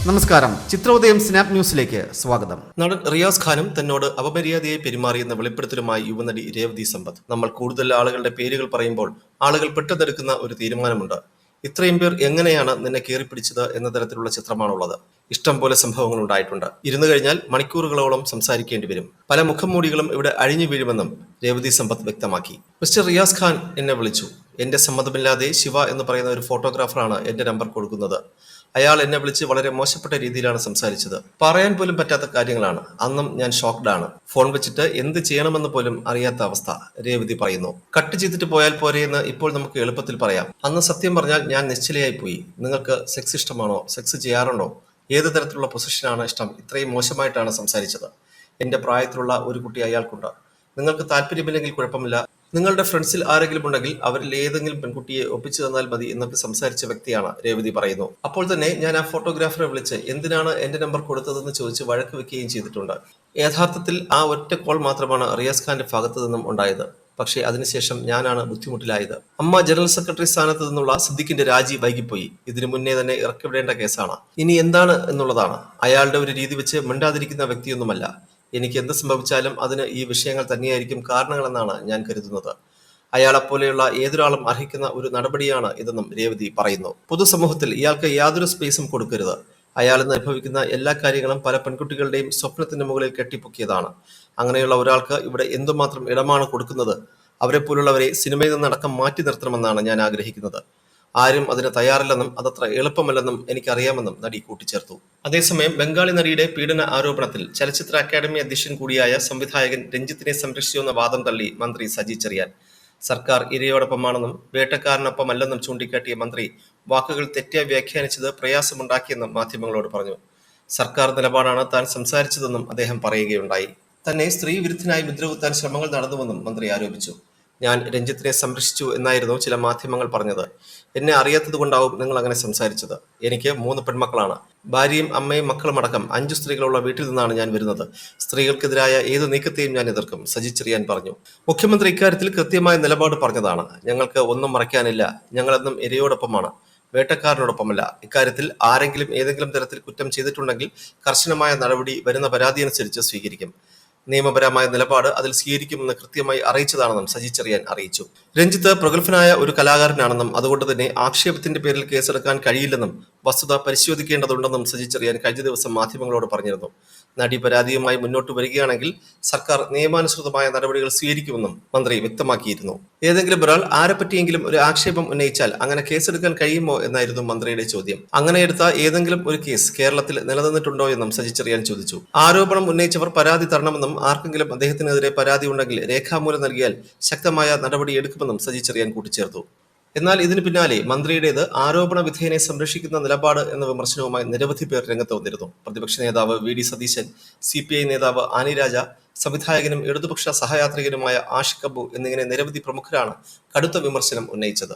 നമസ്കാരം, ചിത്രോദയം സ്നാപ് ന്യൂസിലേക്ക് സ്വാഗതം. നടൻ റിയാസ് ഖാനും തന്നോട് അപമര്യാദയായി പെരുമാറിയെന്ന വെളിപ്പെടുത്തലുമായി യുവനടി രേവതി സമ്പത്ത്. നമ്മൾ കൂടുതൽ ആളുകളുടെ പേരുകൾ പറയുമ്പോൾ ആളുകൾ പെട്ടെടുക്കുന്ന ഒരു തീരുമാനമുണ്ട്. ഇത്രയും പേർ എങ്ങനെയാണ് നിന്നെ കയറിപ്പിടിച്ചത് എന്ന തരത്തിലുള്ള ചിത്രമാണുള്ളത്. ഇഷ്ടം പോലെ സംഭവങ്ങൾ ഉണ്ടായിട്ടുണ്ട്. ഇരുന്നു കഴിഞ്ഞാൽ മണിക്കൂറുകളോളം സംസാരിക്കേണ്ടി വരും. പല മുഖംമൂടികളും ഇവിടെ അഴിഞ്ഞു വീഴുമെന്നും രേവതി സമ്പത്ത് വ്യക്തമാക്കി. മിസ്റ്റർ റിയാസ് ഖാൻ എന്നെ വിളിച്ചു. എന്റെ സമ്മതമില്ലാതെ ശിവ എന്ന് പറയുന്ന ഒരു ഫോട്ടോഗ്രാഫറാണ് എന്റെ നമ്പർ കൊടുക്കുന്നത്. അയാൾ എന്നെ വിളിച്ച് വളരെ മോശപ്പെട്ട രീതിയിലാണ് സംസാരിച്ചത്. പറയാൻ പോലും പറ്റാത്ത കാര്യങ്ങളാണ്. അന്നും ഞാൻ ഷോക്ക്ഡാണ്. ഫോൺ വെച്ചിട്ട് എന്ത് ചെയ്യണമെന്ന് പോലും അറിയാത്ത അവസ്ഥ, രേവതി പറയുന്നു. കട്ട് ചെയ്തിട്ട് പോയാൽ പോരെയെന്ന് ഇപ്പോൾ നമുക്ക് എളുപ്പത്തിൽ പറയാം. അന്ന് സത്യം പറഞ്ഞാൽ ഞാൻ നിശ്ചലയായി പോയി. നിങ്ങൾക്ക് സെക്സ് ഇഷ്ടമാണോ? സെക്സ് ചെയ്യാറുണ്ടോ? ഏത് തരത്തിലുള്ള പൊസിഷനാണ് ഇഷ്ടം? ഇത്രയും മോശമായിട്ടാണ് സംസാരിച്ചത്. എന്റെ പ്രായത്തിലുള്ള ഒരു കുട്ടി അയാൾക്കുണ്ട്. നിങ്ങൾക്ക് താല്പര്യമില്ലെങ്കിൽ കുഴപ്പമില്ല. നിങ്ങളുടെ ഫ്രണ്ട്സിൽ ആരെങ്കിലും ഉണ്ടെങ്കിൽ അവരിൽ ഏതെങ്കിലും പെൺകുട്ടിയെ ഒപ്പിച്ചു തന്നാൽ മതി എന്നൊക്കെ സംസാരിച്ച വ്യക്തിയാണ് രേവതി പറയുന്നു. അപ്പോൾ തന്നെ ഞാൻ ആ ഫോട്ടോഗ്രാഫറെ വിളിച്ച് എന്തിനാണ് എന്റെ നമ്പർ കൊടുത്തതെന്ന് ചോദിച്ച് വഴക്ക് വെക്കുകയും ചെയ്തിട്ടുണ്ട്. യഥാർത്ഥത്തിൽ ആ ഒറ്റ കോൾ മാത്രമാണ് റിയാസ് ഖാന്റെ ഭാഗത്തു നിന്നും ഉണ്ടായത്. പക്ഷേ അതിനുശേഷം ഞാനാണ് ബുദ്ധിമുട്ടിലായത്. അമ്മ ജനറൽ സെക്രട്ടറി സ്ഥാനത്ത് നിന്നുള്ള സിദ്ദിഖിന്റെ രാജി വൈകിപ്പോയി. ഇതിനു മുന്നേ തന്നെ ഇറക്കിവിടേണ്ട കേസാണ്. ഇനി എന്താണ് എന്നുള്ളതാണ്. അയാളുടെ ഒരു രീതി വെച്ച് മിണ്ടാതിരിക്കുന്ന വ്യക്തിയൊന്നുമല്ല. എനിക്ക് എന്ത് സംഭവിച്ചാലും അതിന് ഈ വിഷയങ്ങൾ തന്നെയായിരിക്കും കാരണങ്ങളെന്നാണ് ഞാൻ കരുതുന്നത്. അയാളെപ്പോലെയുള്ള ഏതൊരാളും അർഹിക്കുന്ന ഒരു നടപടിയാണ് ഇതെന്നും രേവതി പറയുന്നു. പൊതുസമൂഹത്തിൽ ഇയാൾക്ക് യാതൊരു സ്പേസും കൊടുക്കരുത്. അയാൾ ഇന്ന് അനുഭവിക്കുന്ന എല്ലാ കാര്യങ്ങളും പല പെൺകുട്ടികളുടെയും സ്വപ്നത്തിന്റെ മുകളിൽ കെട്ടിപ്പൊക്കിയതാണ്. അങ്ങനെയുള്ള ഒരാൾക്ക് ഇവിടെ എന്തുമാത്രം ഇടമാണ് കൊടുക്കുന്നത്? അവരെ പോലുള്ളവരെ സിനിമയിൽ നിന്നടക്കം മാറ്റി നിർത്തണമെന്നാണ് ഞാൻ ആഗ്രഹിക്കുന്നത്. ആരും അതിന് തയ്യാറില്ലെന്നും അതത്ര എളുപ്പമല്ലെന്നും എനിക്കറിയാമെന്നും നടി കൂട്ടിച്ചേർത്തു. അതേസമയം ബംഗാളി നടിയുടെ പീഡന ആരോപണത്തിൽ ചലച്ചിത്ര അക്കാദമി അധ്യക്ഷൻ കൂടിയായ സംവിധായകൻ രഞ്ജിത്തിനെ സംരക്ഷിച്ചുവെന്ന വാദം തള്ളി മന്ത്രി സജി ചെറിയാൻ. സർക്കാർ ഇരയോടൊപ്പമാണെന്നും വേട്ടക്കാരനൊപ്പമല്ലെന്നും ചൂണ്ടിക്കാട്ടിയ മന്ത്രി വാക്കുകൾ തെറ്റായി വ്യാഖ്യാനിച്ചത് പ്രയാസമുണ്ടാക്കിയെന്നും മാധ്യമങ്ങളോട് പറഞ്ഞു. സർക്കാർ നിലപാടാണ് താൻ സംസാരിച്ചതെന്നും അദ്ദേഹം പറയുകയുണ്ടായി. തന്നെ സ്ത്രീ വിരുദ്ധനായി മുദ്രകുത്താൻ ശ്രമങ്ങൾ നടന്നുവെന്നും മന്ത്രി ആരോപിച്ചു. ഞാൻ രഞ്ജിത്തിനെ സംരക്ഷിച്ചു എന്നായിരുന്നു ചില മാധ്യമങ്ങൾ പറഞ്ഞത്. എന്നെ അറിയാത്തത് കൊണ്ടാവും നിങ്ങൾ അങ്ങനെ സംസാരിച്ചത്. എനിക്ക് 3 പെൺമക്കളാണ്. ഭാര്യയും അമ്മയും മക്കളും അടക്കം 5 സ്ത്രീകളുള്ള വീട്ടിൽ നിന്നാണ് ഞാൻ വരുന്നത്. സ്ത്രീകൾക്കെതിരായ ഏത് നീക്കത്തെയും ഞാൻ എതിർക്കും, സജി ചെറിയാൻ പറഞ്ഞു. മുഖ്യമന്ത്രി ഇക്കാര്യത്തിൽ കൃത്യമായ നിലപാട് പറഞ്ഞതാണ്. ഞങ്ങൾക്ക് ഒന്നും മറയ്ക്കാനില്ല. ഞങ്ങളെന്നും ഇരയോടൊപ്പമാണ്, വേട്ടക്കാരനോടൊപ്പമല്ല. ഇക്കാര്യത്തിൽ ആരെങ്കിലും ഏതെങ്കിലും തരത്തിൽ കുറ്റം ചെയ്തിട്ടുണ്ടെങ്കിൽ കർശനമായ നടപടി വരുന്ന പരാതി അനുസരിച്ച് സ്വീകരിക്കും. നിയമപരമായ നിലപാട് അതിൽ സ്വീകരിക്കുമെന്ന് കൃത്യമായി അറിയിച്ചതാണെന്നും സജി ചെറിയാൻ അറിയിച്ചു. രഞ്ജിത്ത് പ്രഗത്ഭനായ ഒരു കലാകാരനാണെന്നും അതുകൊണ്ട് തന്നെ ആക്ഷേപത്തിന്റെ പേരിൽ കേസെടുക്കാൻ കഴിയില്ലെന്നും വസ്തുത പരിശോധിക്കേണ്ടതുണ്ടെന്നും സജി ചെറിയാൻ കഴിഞ്ഞ ദിവസം മാധ്യമങ്ങളോട് പറഞ്ഞിരുന്നു. നടി പരാതിയുമായി മുന്നോട്ട് വരികയാണെങ്കിൽ സർക്കാർ നിയമാനുസൃതമായ നടപടികൾ സ്വീകരിക്കുമെന്നും മന്ത്രി വ്യക്തമാക്കിയിരുന്നു. ഏതെങ്കിലും ഒരാൾ ആരെപ്പറ്റിയെങ്കിലും ഒരു ആക്ഷേപം ഉന്നയിച്ചാൽ അങ്ങനെ കേസെടുക്കാൻ കഴിയുമോ എന്നായിരുന്നു മന്ത്രിയുടെ ചോദ്യം. അങ്ങനെ എടുത്ത ഏതെങ്കിലും ഒരു കേസ് കേരളത്തിൽ നിലനിന്നിട്ടുണ്ടോ എന്നും സജി ചെറിയാൻ ചോദിച്ചു. ആരോപണം ഉന്നയിച്ചവർ പരാതി തരണമെന്നും ആർക്കെങ്കിലും അദ്ദേഹത്തിനെതിരെ പരാതി ഉണ്ടെങ്കിൽ രേഖാമൂലം നൽകിയാൽ ശക്തമായ നടപടി എടുക്കുമെന്നും സജി ചെറിയാൻ കൂട്ടിച്ചേർത്തു. എന്നാൽ ഇതിന് പിന്നാലെ മന്ത്രിയുടേത് ആരോപണ വിധേയനെ സംരക്ഷിക്കുന്ന നിലപാട് എന്ന വിമർശനവുമായി നിരവധി പേർ രംഗത്ത് വന്നിരുന്നു. പ്രതിപക്ഷ നേതാവ് വി.ഡി. സതീശൻ, CPI നേതാവ് ആനി രാജ, സംവിധായകനും ഇടതുപക്ഷ സഹയാത്രികനുമായ ആഷിഖ് അബു എന്നിങ്ങനെ നിരവധി പ്രമുഖരാണ് കടുത്ത വിമർശനം ഉന്നയിച്ചത്.